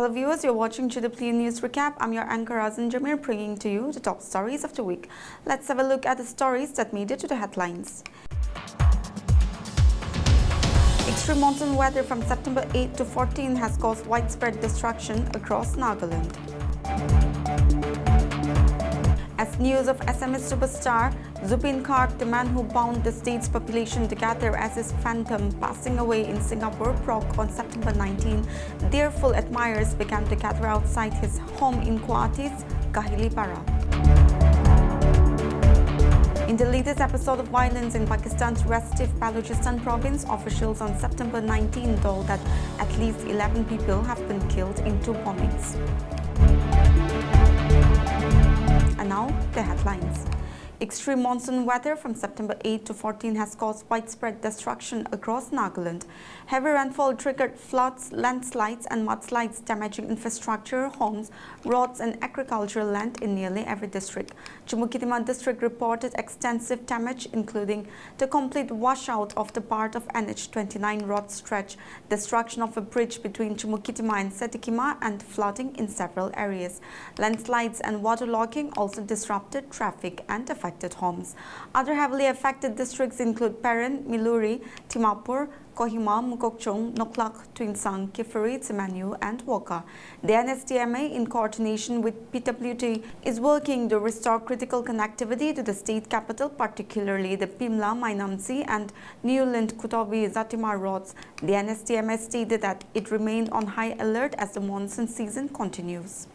Hello viewers, you're watching GWP News Recap. I'm your anchor Azan Jamir, bringing to you the top stories of the week. Let's have a look at the stories that made it to the headlines. Extreme monsoon weather from September 8 to 14 has caused widespread destruction across Nagaland. As news of SMS superstar Zubin Kart, the man who bound the state's population together as his phantom, passing away in Singapore, Prague on September 19, their full admirers began to gather outside his home in Kuatis, Kahilipara. In the latest episode of violence in Pakistan's restive Balochistan province, officials on September 19 told that at least 11 people have been killed in two bombings. And now, the headlines. Extreme monsoon weather from September 8 to 14 has caused widespread destruction across Nagaland. Heavy rainfall triggered floods, landslides and mudslides damaging infrastructure, homes, roads and agricultural land in nearly every district. Chumukitima district reported extensive damage, including the complete washout of the part of NH29 road stretch, destruction of a bridge between Chumukitima and Setikima, and flooding in several areas. Landslides and waterlogging also disrupted traffic and affected homes. Other heavily affected districts include Peren, Miluri, Timapur, Kohima, Mukokchung, Noklak, Tuinsang, Kiferi, Tsimanu and Woka. The NSTMA, in coordination with PWD, is working to restore critical connectivity to the state capital, particularly the Pimla, Mainamsi and Newland, Kutobi, Zatima roads. The NSTMA stated that it remained on high alert as the monsoon season continues.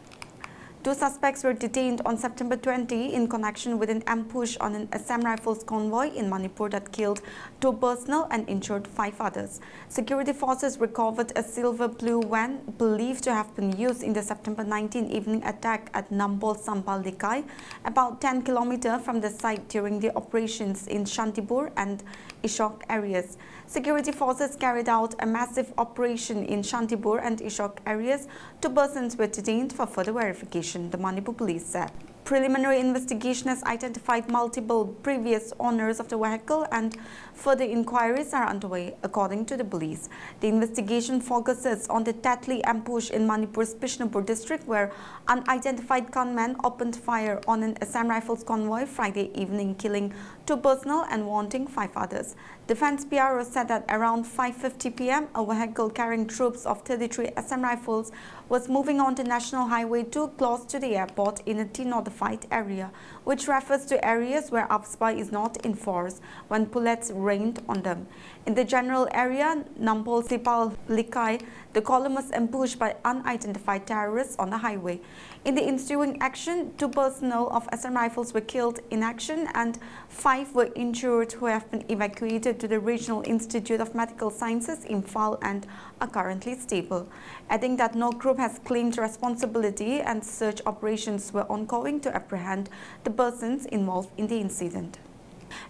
Two suspects were detained on September 20 in connection with an ambush on an Assam Rifles convoy in Manipur that killed 2 personnel and injured 5 others. Security forces recovered a silver blue van believed to have been used in the September 19 evening attack at Nambol Sambal Likai, about 10 km from the site during the operations in Shantipur and Ishok areas. Security forces carried out a massive operation in Shantipur and Ishok areas. 2 persons were detained for further verification, the Manipur police said. Preliminary investigation has identified multiple previous owners of the vehicle and further inquiries are underway, according to the police. The investigation focuses on the Tatli ambush in Manipur's Bishnupur district, where unidentified gunmen opened fire on an Assam Rifles convoy Friday evening, killing 2 personnel and wounding 5 others. Defense PRO said that around 5:50 p.m., a vehicle carrying troops of 33 Assam Rifles was moving on the National Highway 2 close to the airport in a denotified area, which refers to areas where AFSPA is not in force, when bullets rained on them. In the general area, Nambol Sipal Likai, the column was ambushed by unidentified terrorists on the highway. In the ensuing action, 2 personnel of Assam Rifles were killed in action and 5 were injured, who have been evacuated to the Regional Institute of Medical Sciences, Imphal, and are currently stable. Adding that no group has claimed responsibility and search operations were ongoing to apprehend the persons involved in the incident.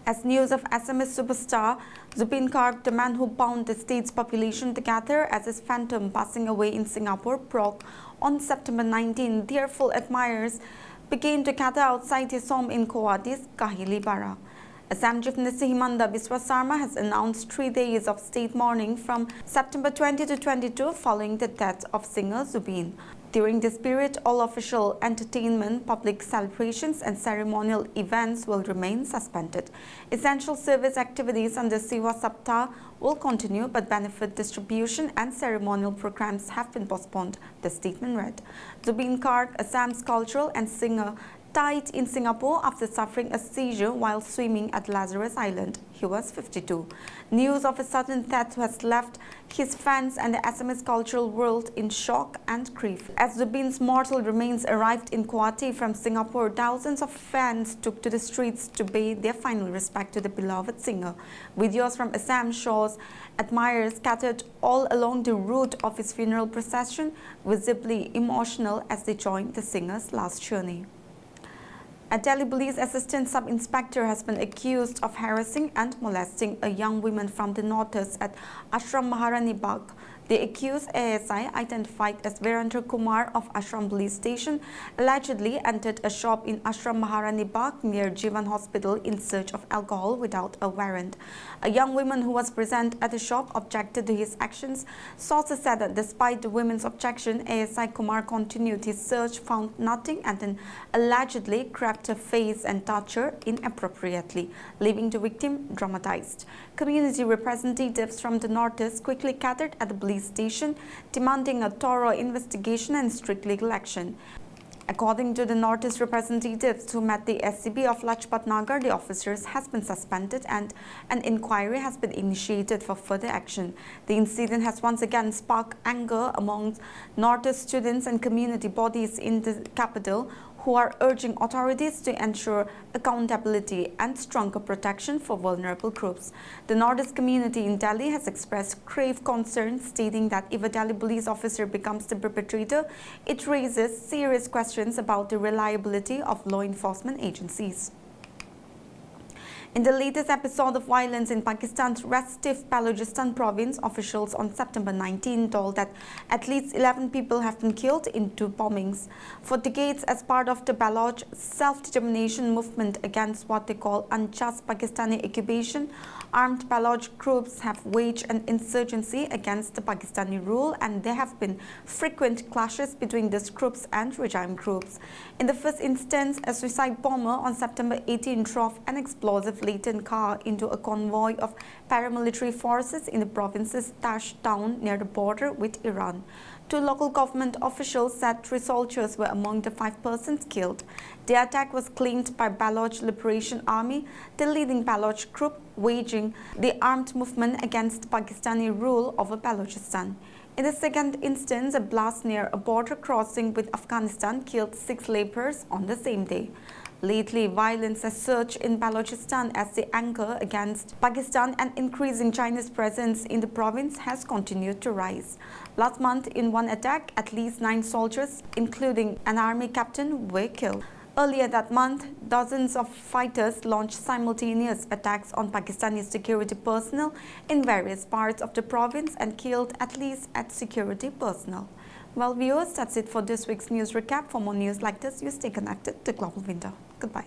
As news of SMS superstar Zubin Kart, the man who bound the state's population together as his phantom, passing away in Singapore, Prague on September 19, their full admirers began to gather outside his home in Kuatis, Kahilipara. Assam Chief Minister Himanda Biswa Sarma has announced 3 days of state mourning from September 20 to 22 following the death of singer Zubin. During this period, all official entertainment, public celebrations and ceremonial events will remain suspended. Essential service activities under Siva Saptah will continue, but benefit distribution and ceremonial programs have been postponed, the statement read. Zubin Kart, Assam's cultural and singer, died in Singapore after suffering a seizure while swimming at Lazarus Island. He was 52. News of a sudden death has left his fans and the SMS cultural world in shock and grief. As Zubin's mortal remains arrived in Kuwait from Singapore, thousands of fans took to the streets to pay their final respect to the beloved singer. Videos from Assam shows admirers scattered all along the route of his funeral procession, visibly emotional as they joined the singer's last journey. A Delhi police assistant sub-inspector has been accused of harassing and molesting a young woman from the notice at Ashram Maharani Bagh. The accused ASI, identified as Virendra Kumar of Ashram Police Station, allegedly entered a shop in Ashram Maharani Bagh near Jeevan Hospital in search of alcohol without a warrant. A young woman who was present at the shop objected to his actions. Sources said that despite the women's objection, ASI Kumar continued his search, found nothing, and then allegedly grabbed her face and touched her inappropriately, leaving the victim traumatized. Community representatives from the Northeast quickly gathered at the police station, demanding a thorough investigation and strict legal action. According to the Northeast representatives who met the SCB of Lajpat Nagar, the officers has been suspended and an inquiry has been initiated for further action. The incident has once again sparked anger among Northeast students and community bodies in the capital, who are urging authorities to ensure accountability and stronger protection for vulnerable groups. The Northeast community in Delhi has expressed grave concern, stating that if a Delhi police officer becomes the perpetrator, it raises serious questions about the reliability of law enforcement agencies. In the latest episode of violence in Pakistan's restive Balochistan province, officials on September 19 told that at least 11 people have been killed in 2 bombings. For decades, as part of the Baloch self-determination movement against what they call unjust Pakistani occupation, armed Baloch groups have waged an insurgency against the Pakistani rule, and there have been frequent clashes between these groups and regime groups. In the first instance, a suicide bomber on September 18 drove an explosive laden car into a convoy of paramilitary forces in the province's Tash town near the border with Iran. 2 local government officials said 3 soldiers were among the 5 persons killed. The attack was claimed by Baloch Liberation Army, the leading Baloch group waging the armed movement against Pakistani rule over Balochistan. In the second instance, a blast near a border crossing with Afghanistan killed 6 laborers on the same day. Lately, violence has surged in Balochistan as the anger against Pakistan and increasing Chinese presence in the province has continued to rise. Last month, in one attack, at least 9 soldiers, including an army captain, were killed. Earlier that month, dozens of fighters launched simultaneous attacks on Pakistani security personnel in various parts of the province and killed at least 8 security personnel. Well, viewers, that's it for this week's news recap. For more news like this, you stay connected to Global Window. Goodbye.